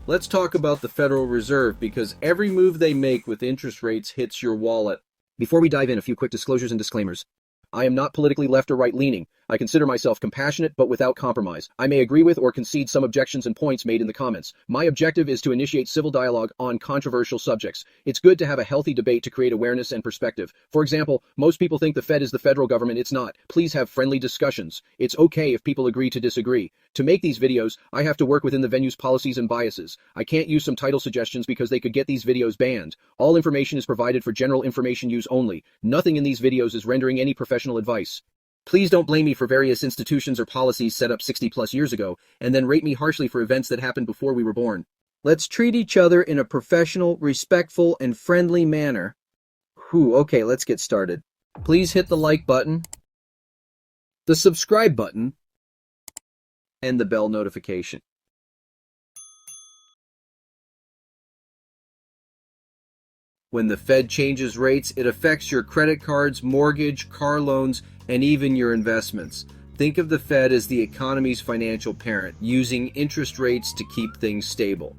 Let's talk about the Federal Reserve because every move they make with interest rates hits your wallet. Before we dive in, a few quick disclosures and disclaimers. I am not politically left or right-leaning. I consider myself compassionate but without compromise. I may agree with or concede some objections and points made in the comments. My objective is to initiate civil dialogue on controversial subjects. It's good to have a healthy debate to create awareness and perspective. For example, most people think the Fed is the federal government. It's not. Please have friendly discussions. It's okay if people agree to disagree. To make these videos, I have to work within the venue's policies and biases. I can't use some title suggestions because they could get these videos banned. All information is provided for general information use only. Nothing in these videos is rendering any professional advice. Please don't blame me for various institutions or policies set up 60 plus years ago, and then rate me harshly for events that happened before we were born. Let's treat each other in a professional, respectful, and friendly manner. Okay, let's get started. Please hit the like button, the subscribe button, and the bell notification. When the Fed changes rates, it affects your credit cards, mortgage, car loans, and even your investments. Think of the Fed as the economy's financial parent, using interest rates to keep things stable.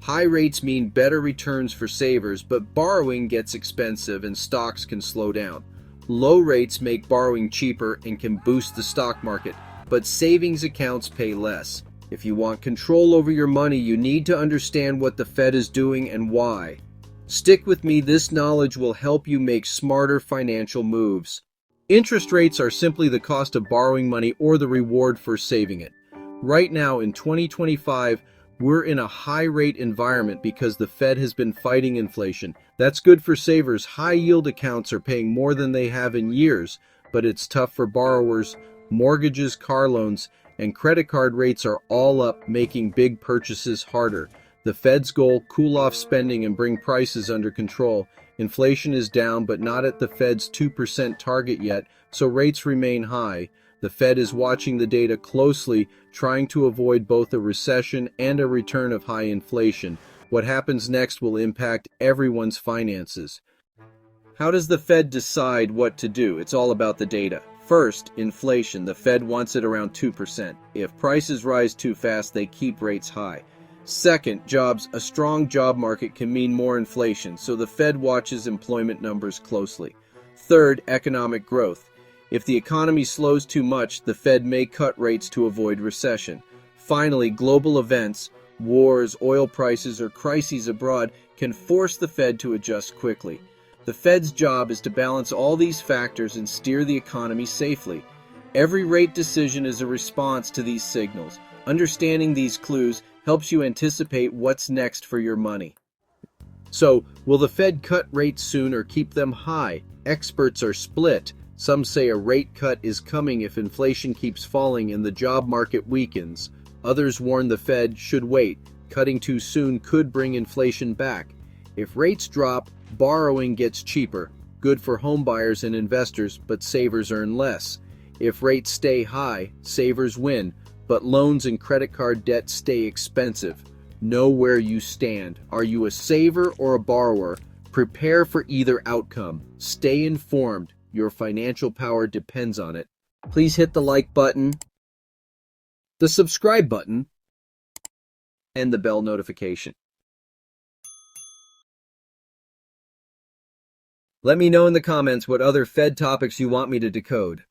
High rates mean better returns for savers, but borrowing gets expensive and stocks can slow down. Low rates make borrowing cheaper and can boost the stock market, but savings accounts pay less. If you want control over your money, you need to understand what the Fed is doing and why. Stick with me, this knowledge will help you make smarter financial moves. Interest rates are simply the cost of borrowing money or the reward for saving it. Right now in 2025, we're in a high-rate environment because the Fed has been fighting inflation. That's good for savers. High-yield accounts are paying more than they have in years, but it's tough for borrowers. Mortgages, car loans, and credit card rates are all up, making big purchases harder. The Fed's goal, cool off spending and bring prices under control. Inflation is down, but not at the Fed's 2% target yet, so rates remain high. The Fed is watching the data closely, trying to avoid both a recession and a return of high inflation. What happens next will impact everyone's finances. How does the Fed decide what to do? It's all about the data. First, inflation. The Fed wants it around 2%. If prices rise too fast, they keep rates high. Second, jobs. A strong job market can mean more inflation, so the Fed watches employment numbers closely. Third, economic growth. If the economy slows too much, the Fed may cut rates to avoid recession. Finally, global events, wars, oil prices, or crises abroad can force the Fed to adjust quickly. The Fed's job is to balance all these factors and steer the economy safely. Every rate decision is a response to these signals. Understanding these clues helps you anticipate what's next for your money. So, will the Fed cut rates soon or keep them high? Experts are split. Some say a rate cut is coming if inflation keeps falling and the job market weakens. Others warn the Fed should wait. Cutting too soon could bring inflation back. If rates drop, borrowing gets cheaper. Good for homebuyers and investors, but savers earn less. If rates stay high, savers win. But loans and credit card debt stay expensive. Know where you stand. Are you a saver or a borrower? Prepare for either outcome. Stay informed. Your financial power depends on it. Please hit the like button, the subscribe button, and the bell notification. Let me know in the comments what other Fed topics you want me to decode.